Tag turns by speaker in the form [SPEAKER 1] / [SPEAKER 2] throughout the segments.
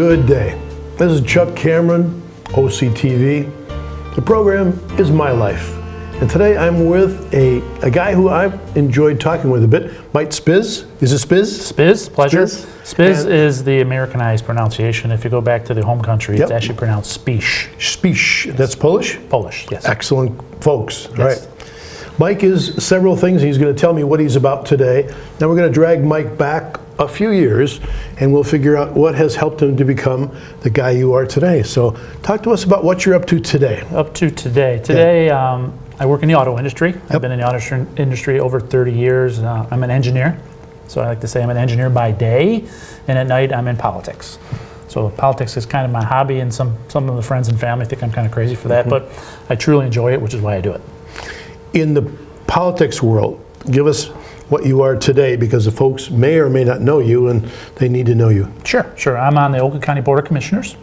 [SPEAKER 1] Good day. This is Chuck Cameron, OCTV. The program is My Life. And today I'm with a guy who I've enjoyed talking with a bit, Mike Spisz. Is it Spisz?
[SPEAKER 2] Spisz, pleasure. Spisz
[SPEAKER 1] And-
[SPEAKER 2] is the Americanized pronunciation. If you go back to the home country,
[SPEAKER 1] Yep.
[SPEAKER 2] it's actually pronounced Spisz.
[SPEAKER 1] Spisz. That's Polish?
[SPEAKER 2] Polish, yes.
[SPEAKER 1] Excellent, folks. All
[SPEAKER 2] Yes.
[SPEAKER 1] right. Mike is several things. He's going to tell me what he's about today. Then we're going to drag Mike back a few years, and we'll figure out what has helped him to become the guy you are today. So talk to us about what you're up to today.
[SPEAKER 2] Up to today. Today, I work in the auto industry.
[SPEAKER 1] Yep.
[SPEAKER 2] I've been in the auto industry over 30 years. I'm an engineer. So I like to say I'm an engineer by day, and at night I'm in politics. So politics is kind of my hobby, and some of the friends and family think I'm kind of crazy for that, but I truly enjoy it, which is why I do it.
[SPEAKER 1] In the politics world, give us what you are today, because the folks may or may not know you, and they need to know you.
[SPEAKER 2] Sure. I'm on the Oakland County Board of Commissioners.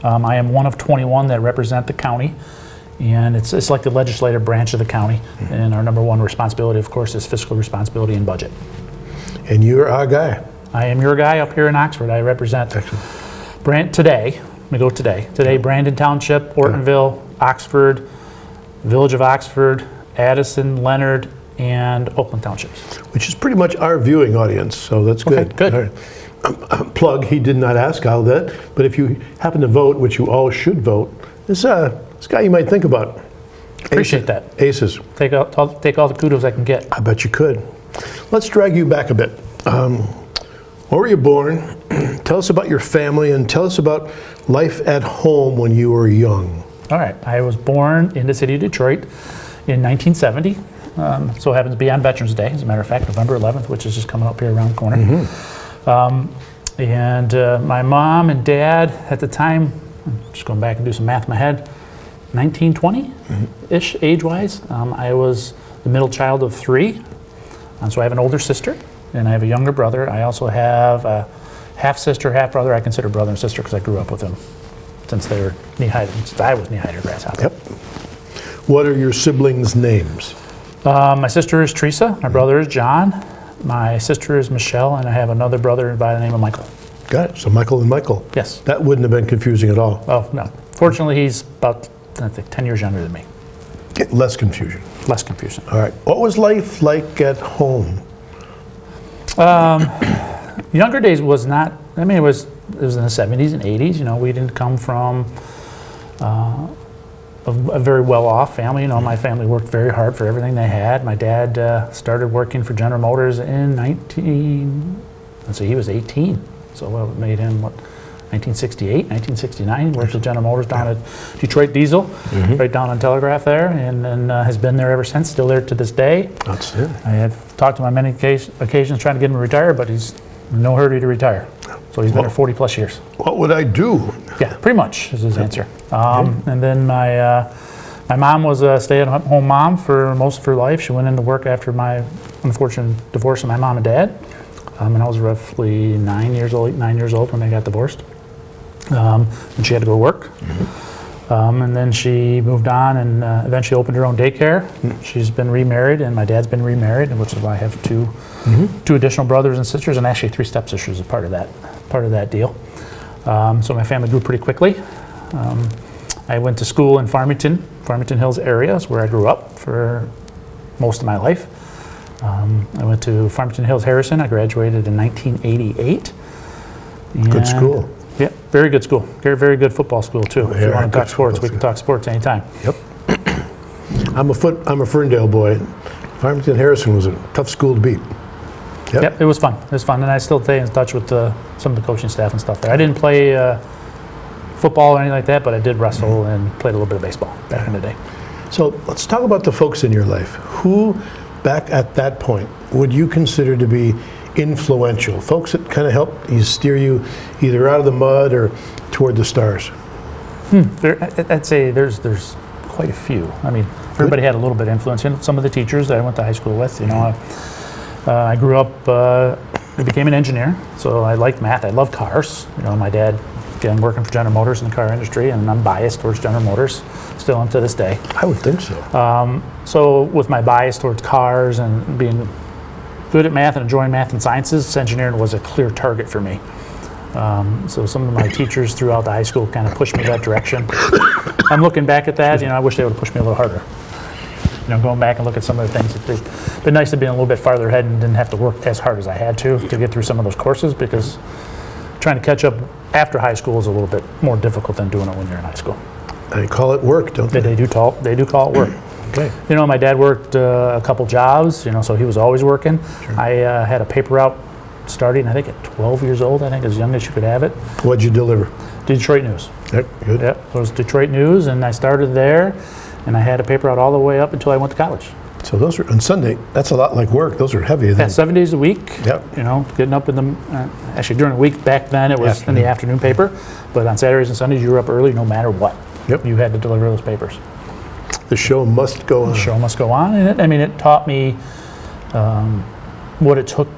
[SPEAKER 2] I am one of 21 that represent the county, and it's like the legislative branch of the county. And our number one responsibility, of course, is fiscal responsibility and budget.
[SPEAKER 1] And you're our guy.
[SPEAKER 2] I am your guy up here in Oxford. I represent today. Let me go today. Today, Brandon Township, Ortonville, Oxford, Village of Oxford, Addison, Leonard, and Oakland Townships.
[SPEAKER 1] Which is pretty much our viewing audience, so that's good.
[SPEAKER 2] Okay, good.
[SPEAKER 1] All right. Plug, he did not ask all that, but if you happen to vote, which you all should vote, this guy you might think about.
[SPEAKER 2] Appreciate that.
[SPEAKER 1] Aces.
[SPEAKER 2] Take all the kudos I can get.
[SPEAKER 1] I bet you could. Let's drag you back a bit. Where were you born? Tell us about your family, and tell us about life at home when you were young.
[SPEAKER 2] All right. I was born in the city of Detroit in 1970. So it happens to be on Veterans Day, as a matter of fact, November 11th, which is just coming up here around the corner. My mom and dad at the time, I'm just going back and do some math in my head, 1920-ish age-wise. I was the middle child of three. So I have an older sister, and I have a younger brother. I also have a half-sister, half-brother. I consider brother and sister because I grew up with them since they were knee-high, since I was knee-high to grasshopper.
[SPEAKER 1] Yep. What are your siblings' names?
[SPEAKER 2] My sister is Teresa, my brother is John, my sister is Michelle, and I have another brother by the name of Michael.
[SPEAKER 1] Got it. So Michael and Michael.
[SPEAKER 2] Yes.
[SPEAKER 1] That wouldn't have been confusing at all.
[SPEAKER 2] Oh, no. Fortunately, he's about, I think, 10 years younger than me.
[SPEAKER 1] Less confusion.
[SPEAKER 2] Less confusing.
[SPEAKER 1] All right. What was life like at home?
[SPEAKER 2] Younger days was not, I mean, it was in the 70s and 80s. You know, we didn't come from a very well-off family. You know, my family worked very hard for everything they had. My dad started working for General Motors in he was 18. So what made him, 1968, 1969. He worked at General Motors down at Detroit Diesel, right down on Telegraph there, and then has been there ever since, still there to this day.
[SPEAKER 1] That's it.
[SPEAKER 2] I have talked to him on many occasions trying to get him to retire, but he's in no hurry to retire. So he's been there 40 plus years.
[SPEAKER 1] What would I do?
[SPEAKER 2] Yeah, pretty much is his answer. And then my mom was a stay-at-home mom for most of her life. She went into work after my unfortunate divorce of my mom and dad. And I was roughly 9 years old when they got divorced. And she had to go to work. And then she moved on and eventually opened her own daycare. She's been remarried, and my dad's been remarried, which is why I have two additional brothers and sisters, and actually 3 stepsisters as part of that deal. So my family grew pretty quickly. I went to school in Farmington Hills area is where I grew up for most of my life. I went to Farmington Hills Harrison. I graduated in 1988.
[SPEAKER 1] Good school.
[SPEAKER 2] Yeah, very good school. Very good football school too. If you want to talk sports, we can talk sports anytime.
[SPEAKER 1] Yep. I'm a Ferndale boy. Farmington Harrison was a tough school to beat.
[SPEAKER 2] Yep, it was fun. And I still stay in touch with some of the coaching staff and stuff there. I didn't play football or anything like that, but I did wrestle and played a little bit of baseball back in the day.
[SPEAKER 1] So let's talk about the folks in your life. Who, back at that point, would you consider to be influential? Folks that kind of helped steer you either out of the mud or toward the stars?
[SPEAKER 2] I'd say there's quite a few. I mean, everybody had a little bit of influence. You know, some of the teachers that I went to high school with, you know, I grew up, I became an engineer, so I liked math. I loved cars. You know, my dad, again, working for General Motors in the car industry, and I'm biased towards General Motors, still am to this day.
[SPEAKER 1] I would think so.
[SPEAKER 2] So with my bias towards cars and being good at math and enjoying math and sciences, engineering was a clear target for me. So some of my teachers throughout the high school kind of pushed me that direction. I'm looking back at that, I wish they would have pushed me a little harder. Going back and look at some of the things, it'd been nice to be a little bit farther ahead and didn't have to work as hard as I had to get through some of those courses, because trying to catch up after high school is a little bit more difficult than doing it when you're in high school.
[SPEAKER 1] They call it work, don't they?
[SPEAKER 2] They do call it work.
[SPEAKER 1] Okay.
[SPEAKER 2] My dad worked a couple jobs, so he was always working.
[SPEAKER 1] Sure.
[SPEAKER 2] I had a paper route starting, I think, at 12 years old, I think, as young as you could have it.
[SPEAKER 1] What'd you deliver?
[SPEAKER 2] Detroit News.
[SPEAKER 1] Yep, good.
[SPEAKER 2] Yep, it was Detroit News, and I started there, and I had a paper route all the way up until I went to college.
[SPEAKER 1] So those are, on Sunday, that's a lot like work. Those are heavy.
[SPEAKER 2] Yeah, 7 days a week.
[SPEAKER 1] Yep.
[SPEAKER 2] Getting up in the, actually during the week back then it was in the afternoon paper, but on Saturdays and Sundays you were up early no matter what.
[SPEAKER 1] Yep.
[SPEAKER 2] You had to deliver those papers.
[SPEAKER 1] The show must go on.
[SPEAKER 2] The show must go on, and it taught me what it took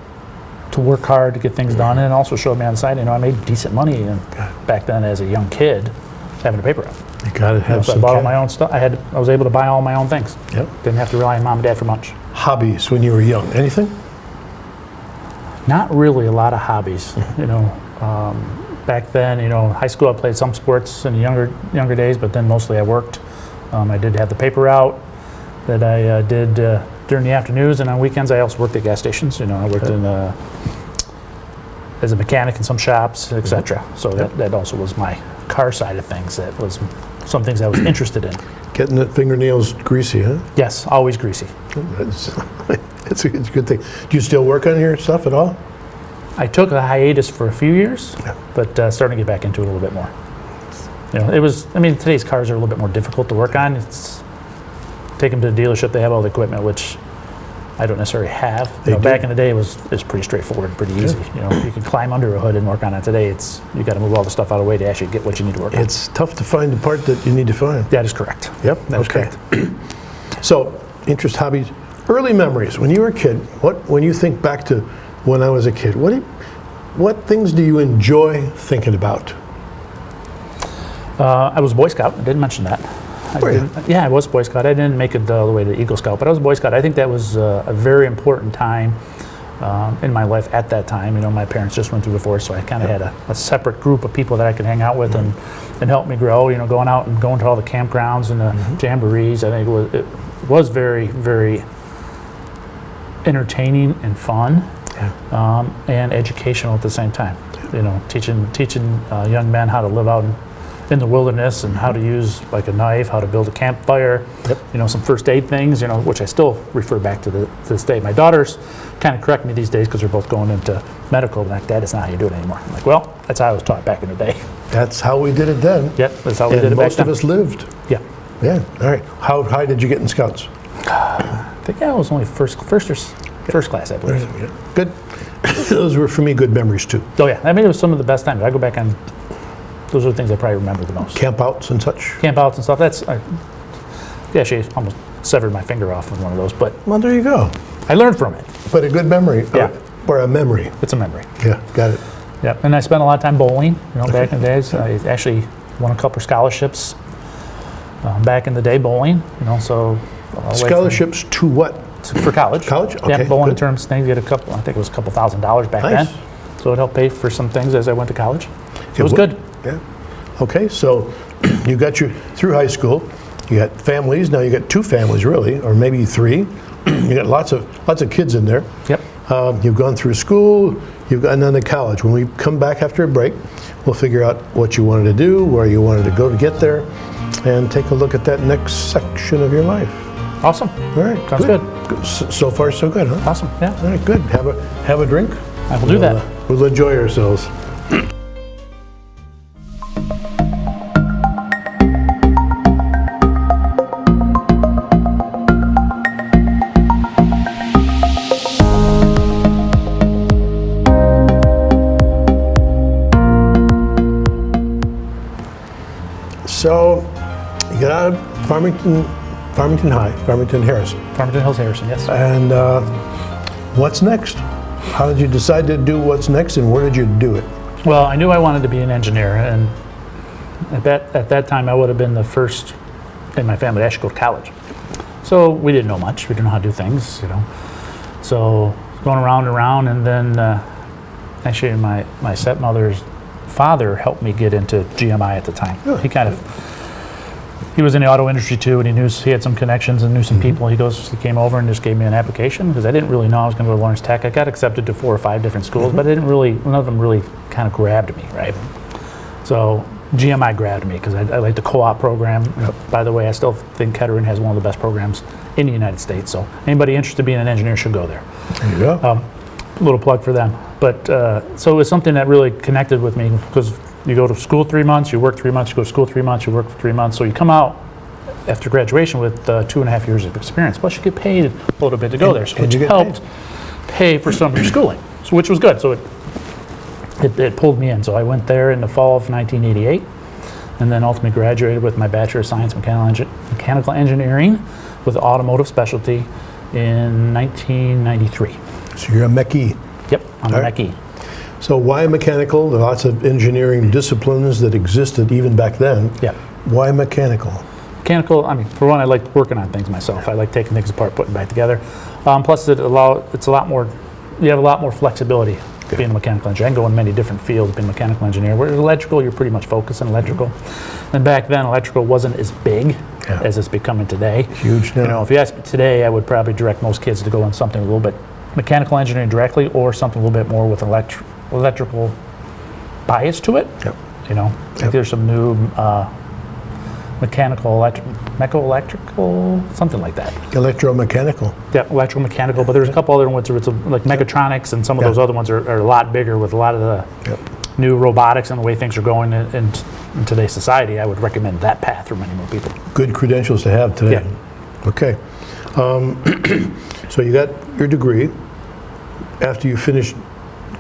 [SPEAKER 2] to work hard to get things done, and it also showed me on the side, I made decent money back then as a young kid having a paper route.
[SPEAKER 1] You gotta have
[SPEAKER 2] So I
[SPEAKER 1] some
[SPEAKER 2] bought all my own stuff. I was able to buy all my own things.
[SPEAKER 1] Yep.
[SPEAKER 2] Didn't have to rely on mom and dad for much.
[SPEAKER 1] Hobbies when you were young. Anything?
[SPEAKER 2] Not really a lot of hobbies. Back then, high school I played some sports in the younger days, but then mostly I worked. I did have the paper route that I did during the afternoons, and on weekends I also worked at gas stations. I worked in as a mechanic in some shops, etc. So that also was my car side of things. That was some things I was interested in.
[SPEAKER 1] Getting the fingernails greasy, huh?
[SPEAKER 2] Yes, always greasy.
[SPEAKER 1] It's a good thing. Do you still work on your stuff at all?
[SPEAKER 2] I took a hiatus for a few years, but starting to get back into it a little bit more. Today's cars are a little bit more difficult to work on. Take them to the dealership, they have all the equipment, which I don't necessarily have. Back in the day, it was pretty straightforward, pretty easy. You can climb under a hood and work on it. Today, you got to move all the stuff out of the way to actually get what you need to work on.
[SPEAKER 1] It's tough to find the part that you need to find.
[SPEAKER 2] That is correct.
[SPEAKER 1] Yep.
[SPEAKER 2] That is correct.
[SPEAKER 1] So, interest, hobbies, early memories. When you were a kid, when you think back to when I was a kid, what things do you enjoy thinking about?
[SPEAKER 2] I was a Boy Scout. I didn't mention that. I was Boy Scout. I didn't make it all the way to Eagle Scout, but I was a Boy Scout. I think that was a very important time in my life at that time. My parents just went through divorce, so I kind of had a separate group of people that I could hang out with and help me grow. Going out and going to all the campgrounds and the jamborees. I think it was very, very entertaining and fun, and educational at the same time. Teaching young men how to live out in the wilderness and how to use like a knife, how to build a campfire, some first aid things, which I still refer back to this day. My daughters kind of correct me these days because they're both going into medical. Like, Dad, that's not how you do it anymore. I'm like, well, that's how I was taught back in the day.
[SPEAKER 1] That's how we did it then.
[SPEAKER 2] Yep, that's how we did it back then.
[SPEAKER 1] Most of us lived.
[SPEAKER 2] Yeah.
[SPEAKER 1] Yeah. All right. How high did you get in Scouts?
[SPEAKER 2] I think I was only first class, I believe.
[SPEAKER 1] Yeah. Good. Those were for me good memories too.
[SPEAKER 2] Oh yeah, it was some of the best times. I go back on. Those are the things I probably remember the most.
[SPEAKER 1] Campouts and such.
[SPEAKER 2] Campouts and stuff. Actually almost severed my finger off with one of those, but
[SPEAKER 1] well, there you go.
[SPEAKER 2] I learned from it.
[SPEAKER 1] But a good memory.
[SPEAKER 2] Yeah.
[SPEAKER 1] Or a memory.
[SPEAKER 2] It's a memory.
[SPEAKER 1] Yeah, got it.
[SPEAKER 2] Yeah, and I spent a lot of time bowling. Back in the days, I actually won a couple of scholarships back in the day bowling. So
[SPEAKER 1] scholarships to what?
[SPEAKER 2] For college.
[SPEAKER 1] College. Okay.
[SPEAKER 2] Yeah, bowling
[SPEAKER 1] good.
[SPEAKER 2] terms things. You get I think it was a couple $1,000s back
[SPEAKER 1] Nice.
[SPEAKER 2] then. So it helped pay for some things as I went to college. It was good.
[SPEAKER 1] Yeah. Okay, so you got through high school. You got families. Now you got two families really, or maybe three. You got lots of kids in there.
[SPEAKER 2] Yep.
[SPEAKER 1] You've gone through school. You've gotten on to college. When we come back after a break, we'll figure out what you wanted to do, where you wanted to go to get there, and take a look at that next section of your life.
[SPEAKER 2] Awesome.
[SPEAKER 1] All right.
[SPEAKER 2] Sounds good.
[SPEAKER 1] So far, so good, huh?
[SPEAKER 2] Awesome. Yeah.
[SPEAKER 1] All right. Good. Have a drink.
[SPEAKER 2] I will do that.
[SPEAKER 1] We'll enjoy ourselves. So, you got out of Farmington
[SPEAKER 2] Hills Harrison, yes.
[SPEAKER 1] And what's next? How did you decide to do what's next, and where did you do it?
[SPEAKER 2] Well, I knew I wanted to be an engineer, and at that time I would have been the first in my family to actually go to college. So we didn't know much. We didn't know how to do things, So going around and around, and then actually my stepmother's father helped me get into GMI at the time.
[SPEAKER 1] Really?
[SPEAKER 2] He was in the auto industry too, and he had some connections and knew some people. He came over and just gave me an application because I didn't really know I was going to go to Lawrence Tech. I got accepted to 4 or 5 different schools, but none of them really kind of grabbed me, right? So GMI grabbed me because I like the co-op program. By the way, I still think Kettering has one of the best programs in the United States. So anybody interested in being an engineer should go there.
[SPEAKER 1] There you go.
[SPEAKER 2] Little plug for them. But so it was something that really connected with me because you go to school 3 months, you work 3 months, you go to school 3 months, you work for 3 months. So you come out after graduation with 2.5 years of experience. Plus you get paid a little bit to go there, so which helped pay for some of your schooling, so which was good. So it pulled me in. So I went there in the fall of 1988, and then ultimately graduated with my Bachelor of Science Mechanical Engineering with automotive specialty in 1993.
[SPEAKER 1] So you're a Mechie.
[SPEAKER 2] Yep, I'm a Mechie.
[SPEAKER 1] So why mechanical? There are lots of engineering disciplines that existed even back then.
[SPEAKER 2] Yeah.
[SPEAKER 1] Why mechanical?
[SPEAKER 2] Mechanical, I mean, for one, I like working on things myself. I like taking things apart, putting them back together. Plus, it's a lot more, you have a lot more flexibility being a mechanical engineer. I can go in many different fields being a mechanical engineer. Whereas electrical, you're pretty much focused on electrical. And back then, electrical wasn't as big as it's becoming today.
[SPEAKER 1] Huge now.
[SPEAKER 2] You know, if you ask me today, I would probably direct most kids to go in something a little bit mechanical engineering directly, or something a little bit more with electrical bias to it.
[SPEAKER 1] Yep.
[SPEAKER 2] You know, I think there's some new electrical, something like that.
[SPEAKER 1] Electromechanical.
[SPEAKER 2] Yeah, electromechanical, but there's a couple other ones where it's like mechatronics, and some of those other ones are a lot bigger with a lot of the new robotics and the way things are going in today's society. I would recommend that path for many more people.
[SPEAKER 1] Good credentials to have today.
[SPEAKER 2] Yeah.
[SPEAKER 1] Okay. So you got your degree. After you finished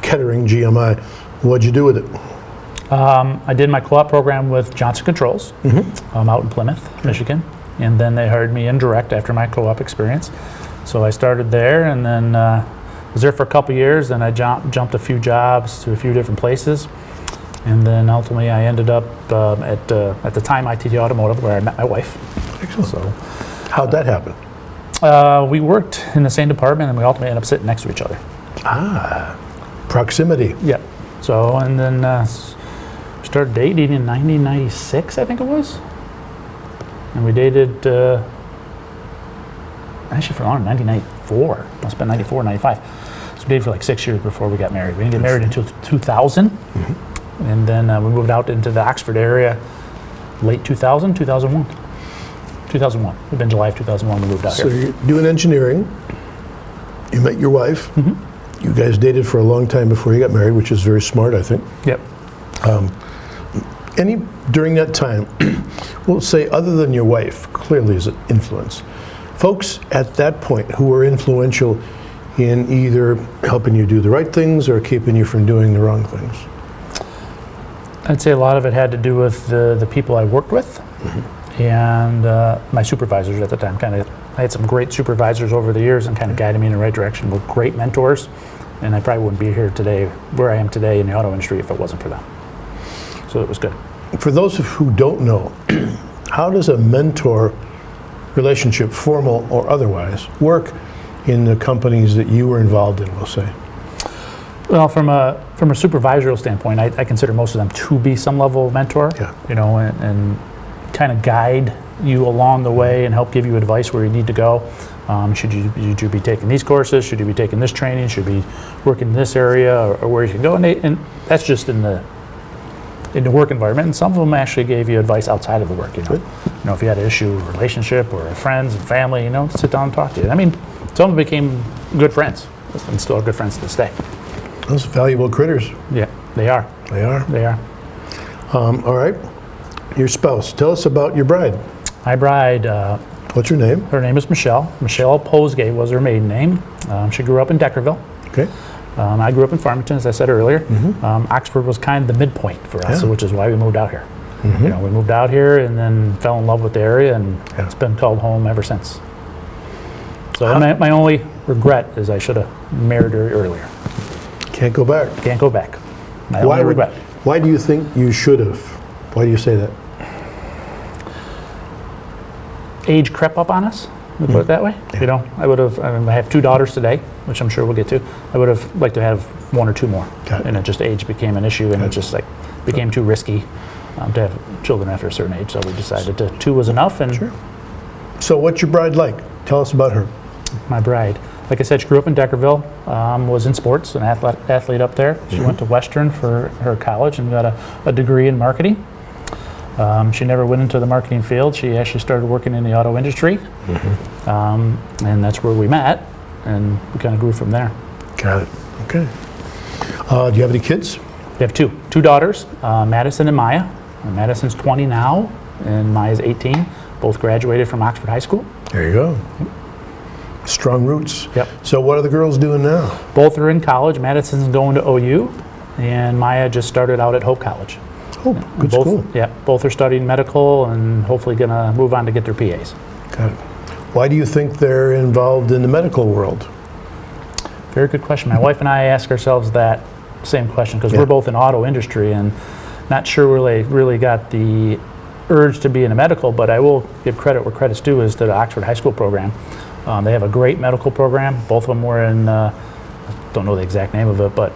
[SPEAKER 1] Kettering GMI, what'd you do with it?
[SPEAKER 2] I did my co-op program with Johnson Controls out in Plymouth, Michigan, and then they hired me in direct after my co-op experience. So I started there, and then was there for a couple years. Then I jumped a few jobs to a few different places, and then ultimately I ended up at the time ITT Automotive, where I met my wife.
[SPEAKER 1] Excellent.
[SPEAKER 2] So
[SPEAKER 1] how'd that happen?
[SPEAKER 2] we worked in the same department, and we ultimately ended up sitting next to each other.
[SPEAKER 1] Ah, proximity.
[SPEAKER 2] Yeah. So, and then started dating in 1996, I think it was. And we dated, actually for longer, 1994. Must have been 94, 95. So we dated for like 6 years before we got married. We didn't get married until 2000. Mm-hmm. And then we moved out into the Oxford area late 2000, 2001. 2001. We've been July of 2001 we moved out here.
[SPEAKER 1] So you're doing engineering. You met your wife. Mm-hmm. You guys dated for a long time before you got married, which is very smart, I think.
[SPEAKER 2] Yep.
[SPEAKER 1] During that time, we'll say other than your wife, clearly is an influence, folks at that point who were influential in either helping you do the right things or keeping you from doing the wrong things?
[SPEAKER 2] I'd say a lot of it had to do with the people I worked with. Mm-hmm. And my supervisors at the time. I had some great supervisors over the years and kind of guided me in the right direction, with great mentors. And I probably wouldn't be here today, where I am today in the auto industry, if it wasn't for them. So it was good. For those who don't know, how does a mentor relationship, formal or otherwise, work in the companies that you were involved in, we'll say? Well, from a supervisorial standpoint, I consider most of them to be some level of mentor. Yeah. You know, and kind of guide you along the way and help give you advice where you need to go. Should you be taking these courses? Should you be taking this training? Should you be working in this area, or where you can go? And that's just in the work environment. And some of them actually gave you advice outside of the work. You know, if you had an issue, a relationship, or friends and family, sit down and talk to you. I mean, some of them became good friends, and still are good friends to this day. Those valuable critters. Yeah, they are. They are. They are. All right. Your spouse. Tell us about your bride. My bride. What's her name? Her name is Michelle. Michelle Posgay was her maiden name. She grew up in Deckerville. Okay. I grew up in Farmington, as I said earlier. Mm-hmm. Oxford was kind of the midpoint for us, which is why we moved out here. Mm-hmm. We moved out here and then fell in love with the area, and it's been called home ever since. So my only regret is I should have married her earlier. Can't go back. Can't go back. My only regret. Why do you think you should have? Why do you say that? Age crept up on us, we put it that way. Yeah. I have 2 daughters today, which I'm sure we'll get to. I would have liked to have 1 or 2 more. And it just age became an issue, and it just became too risky to have children after a certain age. So we decided 2 was enough. And
[SPEAKER 1] Sure. So what's your bride like? Tell us about her.
[SPEAKER 2] my bride, like I said, she grew up in Deckerville, was in sports, an athlete up there. She went to Western for her college and got a degree in marketing. She never went into the marketing field. She actually started working in the auto industry, and that's where we met, and we kind of grew from there.
[SPEAKER 1] Got it. Okay. Do you have any kids?
[SPEAKER 2] We have two daughters, Madison and Maya. Madison's 20 now, and Maya's 18. Both graduated from Oxford High School.
[SPEAKER 1] There you go. Strong roots.
[SPEAKER 2] Yep.
[SPEAKER 1] So what are the girls doing now?
[SPEAKER 2] Both are in college. Madison's going to OU, and Maya just started out at Hope College.
[SPEAKER 1] Oh, good
[SPEAKER 2] both,
[SPEAKER 1] school.
[SPEAKER 2] Yeah, both are studying medical and hopefully going to move on to get their PAs.
[SPEAKER 1] Got it. Why do you think they're involved in the medical world?
[SPEAKER 2] Very good question. My wife and I ask ourselves that same question because we're both in auto industry and not sure really got the urge to be in a medical, but I will give credit where credit's due is to the Oxford High School program. They have a great medical program. Both of them were in, don't know the exact name of it, but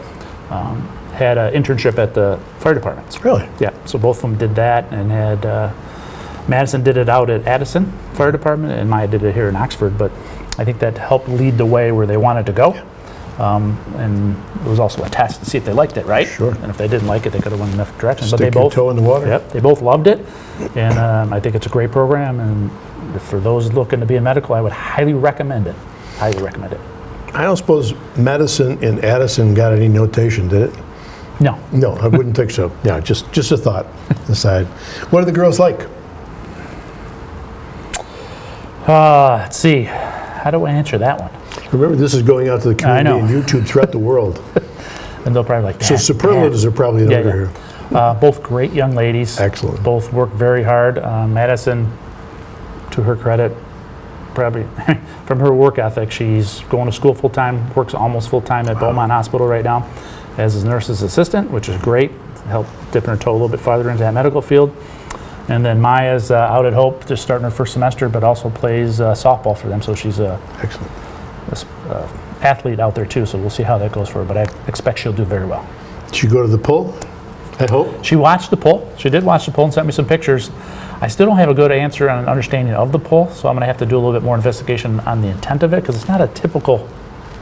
[SPEAKER 2] had an internship at the fire departments.
[SPEAKER 1] Really?
[SPEAKER 2] Yeah, so both of them did that and had, Madison did it out at Addison Fire Department and Maya did it here in Oxford, but I think that helped lead the way where they wanted to go. And it was also a test to see if they liked it, right?
[SPEAKER 1] Sure.
[SPEAKER 2] And if they didn't like it, they could have went in a different direction.
[SPEAKER 1] Stick
[SPEAKER 2] But they
[SPEAKER 1] your
[SPEAKER 2] both,
[SPEAKER 1] toe in the water.
[SPEAKER 2] Yep, they both loved it, and I think it's a great program. And for those looking to be in medical, I would highly recommend it. Highly recommend it.
[SPEAKER 1] I don't suppose Madison and Addison got any notation, did it?
[SPEAKER 2] No,
[SPEAKER 1] No, I wouldn't think so. Yeah, just a thought aside. What are the girls like?
[SPEAKER 2] let's see. How do I answer that one?
[SPEAKER 1] Remember, this is going out to the community
[SPEAKER 2] know.
[SPEAKER 1] and YouTube throughout the world.
[SPEAKER 2] And they'll probably like that.
[SPEAKER 1] So superlatives are probably in order here.
[SPEAKER 2] Both great young ladies.
[SPEAKER 1] Excellent.
[SPEAKER 2] Both work very hard. Madison, to her credit, probably from her work ethic, she's going to school full time, works almost full time at Beaumont Hospital right now as a nurse's assistant, which is great. Help dipping her toe a little bit farther into that medical field. And then Maya's out at Hope, just starting her first semester, but also plays softball for them. So she's a
[SPEAKER 1] Excellent.
[SPEAKER 2] athlete out there too. So we'll see how that goes for her. But I expect she'll do very well.
[SPEAKER 1] Did you go to the pull at Hope?
[SPEAKER 2] She watched the poll. She did watch the poll and sent me some pictures. I still don't have a good answer on an understanding of the poll, so I'm going to have to do a little bit more investigation on the intent of it because it's not a typical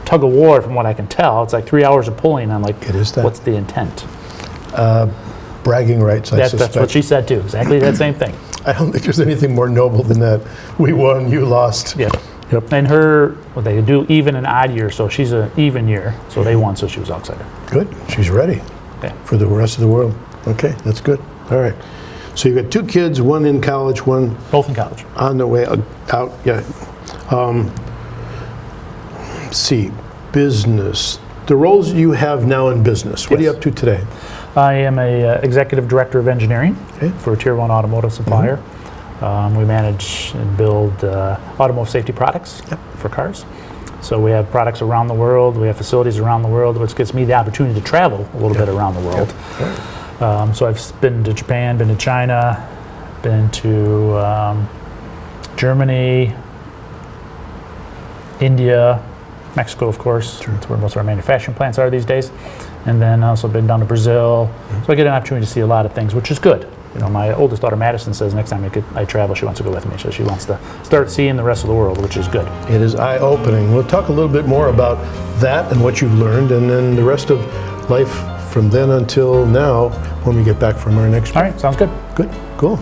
[SPEAKER 2] tug of war from what I can tell. It's like 3 hours of pulling. I'm like,
[SPEAKER 1] It is that.
[SPEAKER 2] what's the intent?
[SPEAKER 1] Bragging rights, I suspect.
[SPEAKER 2] That's what she said too. Exactly that same thing.
[SPEAKER 1] I don't think there's anything more noble than that. We won, you lost.
[SPEAKER 2] Yeah.
[SPEAKER 1] Yep.
[SPEAKER 2] And her, well, they do even and odd year, so she's an even year. So they won, so she was outsider.
[SPEAKER 1] Good. She's ready
[SPEAKER 2] Okay.
[SPEAKER 1] for the rest of the world. Okay, that's good. All right. So you've got 2 kids, one in college, one
[SPEAKER 2] Both in college.
[SPEAKER 1] on the way out. Yeah. Let's see, business. The roles you have now in business. What are you
[SPEAKER 2] Yes.
[SPEAKER 1] up to today?
[SPEAKER 2] I am a executive director of engineering
[SPEAKER 1] Okay.
[SPEAKER 2] for a tier 1 automotive supplier. We manage and build automotive safety products for cars. So we have products around the world. We have facilities around the world, which gives me the opportunity to travel a little bit around the world. So I've been to Japan, been to China, been to Germany, India, Mexico, of course. That's where most of our manufacturing plants are these days. And then also been down to Brazil. So I get an opportunity to see a lot of things, which is good. You know, my oldest daughter Madison says next time I travel, she wants to go with me. So she wants to start seeing the rest of the world, which is good.
[SPEAKER 1] It is eye-opening. We'll talk a little bit more about that and what you've learned, and then the rest of life from then until now when we get back from our next
[SPEAKER 2] All right, sounds good.
[SPEAKER 1] Good, cool.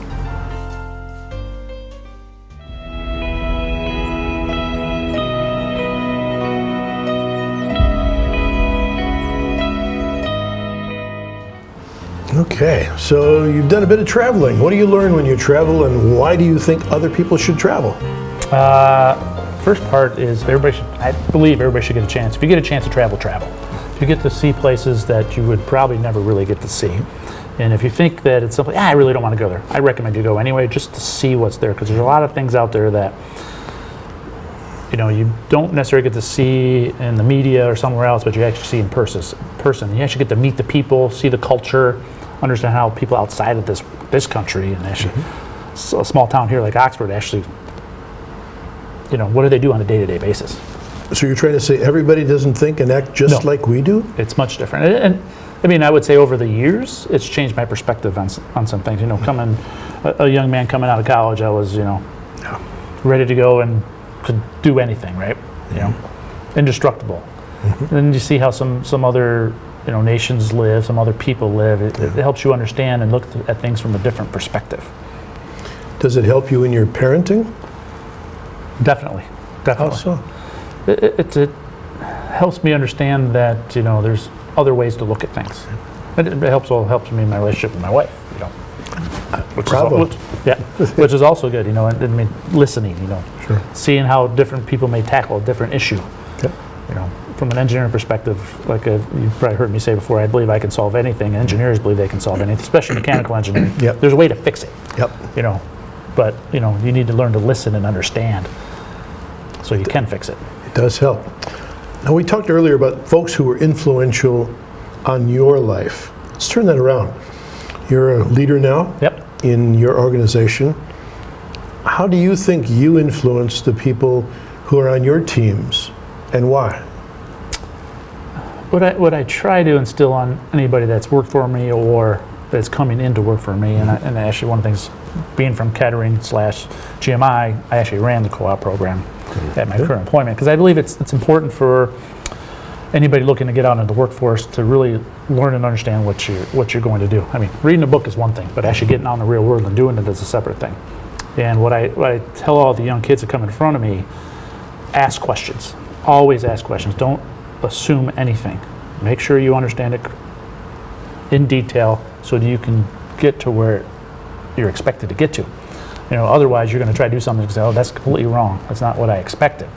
[SPEAKER 1] Okay, so you've done a bit of traveling. What do you learn when you travel, and why do you think other people should travel?
[SPEAKER 2] First part is I believe everybody should get a chance. If you get a chance to travel, travel. If you get to see places that you would probably never really get to see. And if you think that it's something, I really don't want to go there, I recommend you go anyway, just to see what's there, because there's a lot of things out there that you don't necessarily get to see in the media or somewhere else, but you actually see in person. You actually get to meet the people, see the culture, understand how people outside of this country, and actually so a small town here like Oxford actually, what do they do on a day-to-day basis?
[SPEAKER 1] So you're trying to say everybody doesn't think and act just
[SPEAKER 2] No.
[SPEAKER 1] like we do?
[SPEAKER 2] It's much different. And I mean, I would say over the years, it's changed my perspective on some things. You know, a young man coming out of college, I was, ready to go and could do anything, right? You know, indestructible. And then you see how some other, nations live, some other people live. It helps you understand and look at things from a different perspective.
[SPEAKER 1] Does it help you in your parenting?
[SPEAKER 2] Definitely.
[SPEAKER 1] How so?
[SPEAKER 2] It helps me understand that, there's other ways to look at things. It helps me in my relationship with my wife, which is also good, I mean, listening,
[SPEAKER 1] Sure.
[SPEAKER 2] seeing how different people may tackle a different issue.
[SPEAKER 1] Okay.
[SPEAKER 2] From an engineering perspective, like you've probably heard me say before, I believe I can solve anything. Engineers believe they can solve anything, especially mechanical engineering.
[SPEAKER 1] Yep.
[SPEAKER 2] There's a way to fix it.
[SPEAKER 1] Yep.
[SPEAKER 2] But you need to learn to listen and understand, so you can fix it.
[SPEAKER 1] It does help. Now, we talked earlier about folks who were influential on your life. Let's turn that around. You're a leader now.
[SPEAKER 2] Yep.
[SPEAKER 1] In your organization. How do you think you influence the people who are on your teams, and why?
[SPEAKER 2] What I try to instill on anybody that's worked for me or that's coming in to work for me, and actually one of the things, being from Kettering / GMI, I actually ran the co-op program at my current employment, because I believe it's important for anybody looking to get out into the workforce to really learn and understand what you're going to do. I mean, reading a book is one thing, but actually getting out in the real world and doing it is a separate thing. And what I tell all the young kids that come in front of me, ask questions. Always ask questions. Don't assume anything. Make sure you understand it in detail so that you can get to where you're expected to get to. Otherwise you're going to try to do something and say, oh, that's completely wrong. That's not what I expected.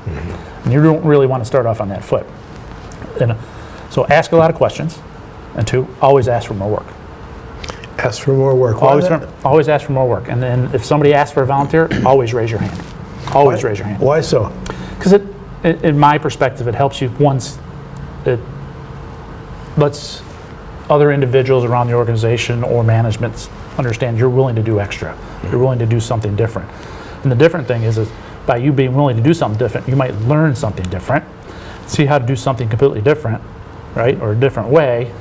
[SPEAKER 2] And you don't really want to start off on that foot. And so ask a lot of questions. And 2, always ask for more work.
[SPEAKER 1] Ask for more work.
[SPEAKER 2] Always ask for more work. And then if somebody asks for a volunteer, always raise your hand. Always raise your hand.
[SPEAKER 1] Why so?
[SPEAKER 2] Because in my perspective, it helps you once. It lets other individuals around the organization or management understand you're willing to do extra. You're willing to do something different. And the different thing is by you being willing to do something different, you might learn something different, see how to do something completely different, right, or a different way.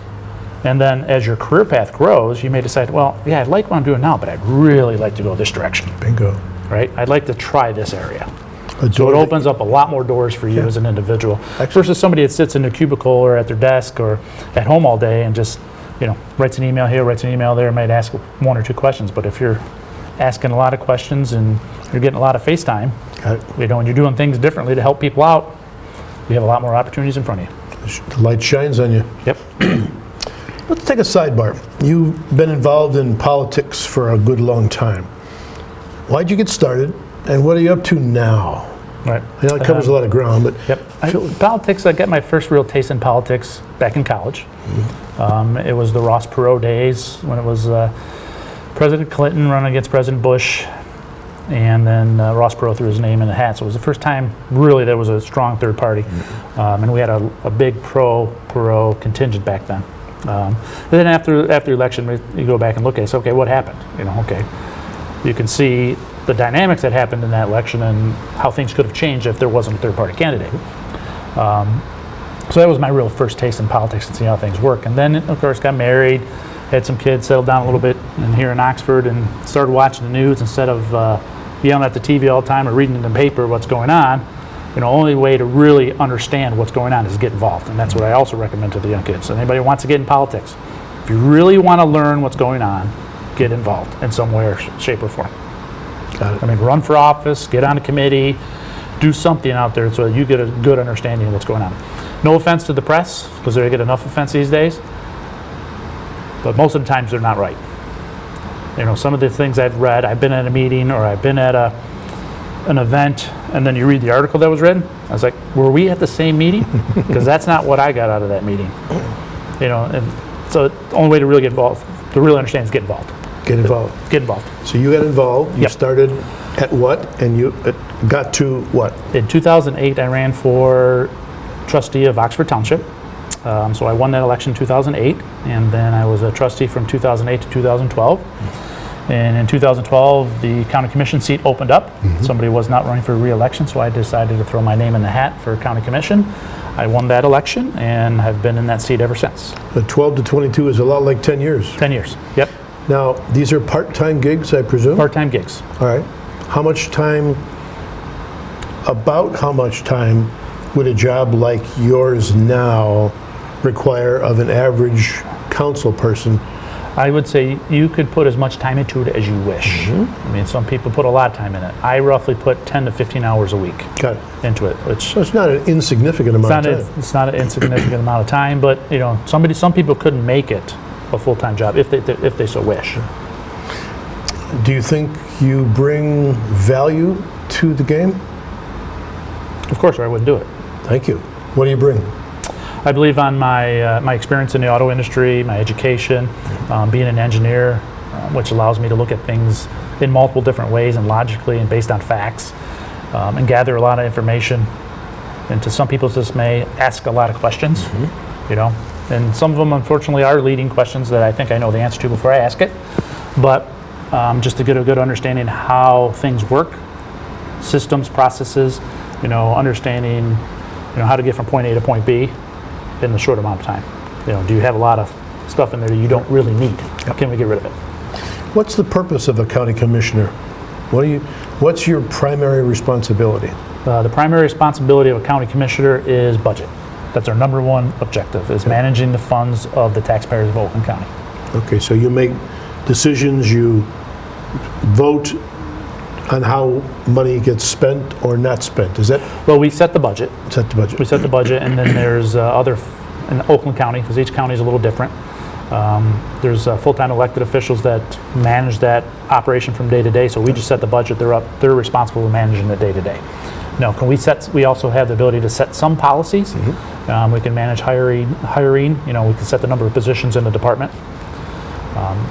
[SPEAKER 2] And then as your career path grows, you may decide, well, yeah, I like what I'm doing now, but I'd really like to go this direction.
[SPEAKER 1] Bingo.
[SPEAKER 2] Right? I'd like to try this area. So it opens up a lot more doors for you as an individual versus somebody that sits in a cubicle or at their desk or at home all day and just, writes an email here, writes an email there, might ask 1 or 2 questions. But if you're asking a lot of questions and you're getting a lot of face time, and you're doing things differently to help people out, you have a lot more opportunities in front of you.
[SPEAKER 1] The light shines on you.
[SPEAKER 2] Yep.
[SPEAKER 1] Let's take a sidebar. You've been involved in politics for a good long time. Why'd you get started, and what are you up to now?
[SPEAKER 2] Right.
[SPEAKER 1] I know it covers a lot of ground, but
[SPEAKER 2] politics, I got my first real taste in politics back in college. It was the Ross Perot days when it was President Clinton running against President Bush, and then Ross Perot threw his name in the hat. So it was the first time really there was a strong third party, and we had a big pro-Perot contingent back then. And then after the election, you go back and look at it, so okay, what happened? You can see the dynamics that happened in that election and how things could have changed if there wasn't a third-party candidate. So that was my real first taste in politics and see how things work. And then, of course, got married, had some kids, settled down a little bit here in Oxford, and started watching the news instead of yelling at the TV all the time or reading in the paper what's going on. Only way to really understand what's going on is get involved. And that's what I also recommend to the young kids. So anybody who wants to get in politics, if you really want to learn what's going on, get involved in some way or shape or form.
[SPEAKER 1] Got it.
[SPEAKER 2] I mean, run for office, get on a committee, do something out there so that you get a good understanding of what's going on. No offense to the press, because they get enough offense these days, but most of the times they're not right. Some of the things I've read, I've been at a meeting or I've been at an event, and then you read the article that was written, I was like, were we at the same meeting? Because that's not what I got out of that meeting. And so the only way to really get involved, to really understand, is get involved.
[SPEAKER 1] Get involved.
[SPEAKER 2] Get involved.
[SPEAKER 1] So you got involved. You started at what, and you got to what?
[SPEAKER 2] In 2008, I ran for trustee of Oxford Township. So I won that election in 2008, and then I was a trustee from 2008 to 2012. And in 2012, the county commission seat opened up. Somebody was not running for re-election, so I decided to throw my name in the hat for county commission. I won that election and have been in that seat ever since.
[SPEAKER 1] But 12 to 22 is a lot like 10 years.
[SPEAKER 2] 10 years, yep.
[SPEAKER 1] Now, these are part-time gigs, I presume?
[SPEAKER 2] Part-time gigs.
[SPEAKER 1] All right. About how much time would a job like yours now require of an average council person?
[SPEAKER 2] I would say you could put as much time into it as you wish. I mean, some people put a lot of time in it. I roughly put 10 to 15 hours a week
[SPEAKER 1] Got it.
[SPEAKER 2] into it, which
[SPEAKER 1] So it's not an insignificant amount of time.
[SPEAKER 2] it's not an insignificant amount of time, but you know, some people couldn't make it a full-time job if they so wish.
[SPEAKER 1] Do you think you bring value to the game?
[SPEAKER 2] Of course, or I wouldn't do it.
[SPEAKER 1] Thank you. What do you bring?
[SPEAKER 2] I believe on my experience in the auto industry, my education, being an engineer, which allows me to look at things in multiple different ways and logically and based on facts, and gather a lot of information. And to some people's dismay, ask a lot of questions, you know. And some of them, unfortunately, are leading questions that I think I know the answer to before I ask it. But just to get a good understanding how things work, systems, processes, you know, understanding, you know, how to get from point A to point B in a short amount of time. You know, do you have a lot of stuff in there that you don't really need? How can we get rid of it?
[SPEAKER 1] What's the purpose of a county commissioner? What's your primary responsibility?
[SPEAKER 2] The primary responsibility of a county commissioner is budget. That's our number one objective, is managing the funds of the taxpayers of Oakland County.
[SPEAKER 1] Okay, so you make decisions, you vote on how money gets spent or not spent. Is that
[SPEAKER 2] Well, we set the budget.
[SPEAKER 1] set the budget?
[SPEAKER 2] We set the budget, and then there's other, in Oakland County, because each county is a little different, there's full-time elected officials that manage that operation from day to day, so we just set the budget. They're responsible for managing it day to day. No, we also have the ability to set some policies. We can manage hiring, you know, we can set the number of positions in the department.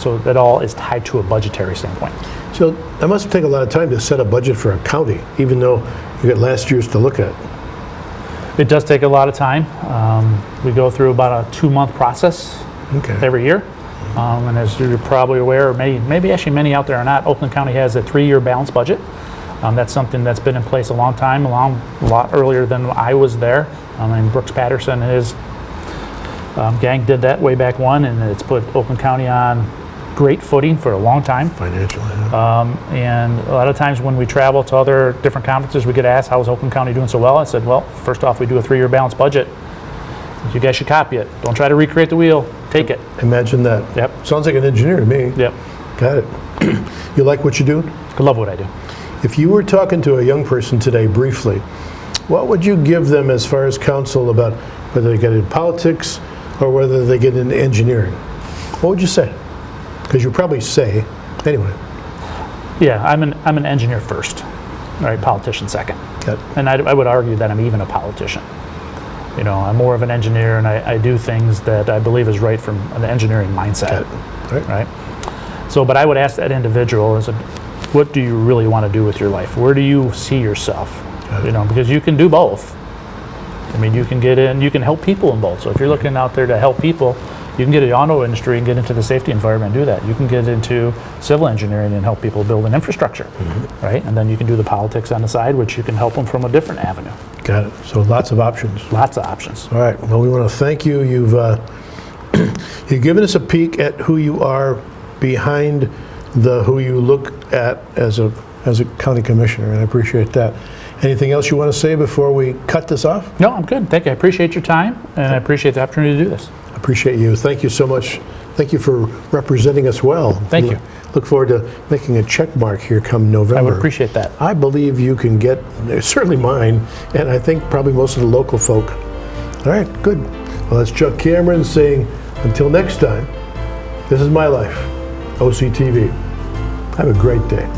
[SPEAKER 2] So that all is tied to a budgetary standpoint.
[SPEAKER 1] So that must take a lot of time to set a budget for a county, even though you got last year's to look at.
[SPEAKER 2] It does take a lot of time. We go through about a 2-month process
[SPEAKER 1] Okay.
[SPEAKER 2] every year. And as you're probably aware, or maybe actually many out there are not, Oakland County has a 3-year balanced budget. That's something that's been in place a long time, a lot earlier than I was there. And Brooks Patterson and his gang did that way back when, and it's put Oakland County on great footing for a long time.
[SPEAKER 1] Financially. Yeah.
[SPEAKER 2] And a lot of times when we travel to other different conferences, we get asked, how is Oakland County doing so well? I said, well, first off, we do a 3-year balanced budget. You guys should copy it. Don't try to recreate the wheel. Take it.
[SPEAKER 1] Imagine that.
[SPEAKER 2] Yep.
[SPEAKER 1] Sounds like an engineer to me.
[SPEAKER 2] Yep.
[SPEAKER 1] Got it. You like what you do?
[SPEAKER 2] I love what I do.
[SPEAKER 1] If you were talking to a young person today briefly, what would you give them as far as counsel about whether they get into politics or whether they get into engineering? What would you say? Because you'll probably say, anyway.
[SPEAKER 2] Yeah, I'm an engineer first, all right, politician second.
[SPEAKER 1] Got it.
[SPEAKER 2] And I would argue that I'm even a politician. You know, I'm more of an engineer, and I do things that I believe is right from an engineering mindset,
[SPEAKER 1] Got it. Right.
[SPEAKER 2] right? So, but I would ask that individual, what do you really want to do with your life? Where do you see yourself?
[SPEAKER 1] Got it.
[SPEAKER 2] You know, because you can do both. I mean, you can get in, you can help people in both. So if you're looking out there to help people, you can get in the auto industry and get into the safety environment and do that. You can get into civil engineering and help people build an infrastructure, right? And then you can do the politics on the side, which you can help them from a different avenue.
[SPEAKER 1] Got it. So lots of options.
[SPEAKER 2] Lots of options.
[SPEAKER 1] All right. Well, we want to thank you. You've given us a peek at who you are behind who you look at as a county commissioner, and I appreciate that. Anything else you want to say before we cut this off?
[SPEAKER 2] No, I'm good. Thank you. I appreciate your time, and I appreciate the opportunity to do this.
[SPEAKER 1] I appreciate you. Thank you so much. Thank you for representing us well.
[SPEAKER 2] Thank you.
[SPEAKER 1] Look forward to making a check mark here come November.
[SPEAKER 2] I would appreciate that.
[SPEAKER 1] I believe you can get, certainly mine, and I think probably most of the local folk. All right, good. Well, that's Chuck Cameron saying, until next time, this is my life, OCTV. Have a great day.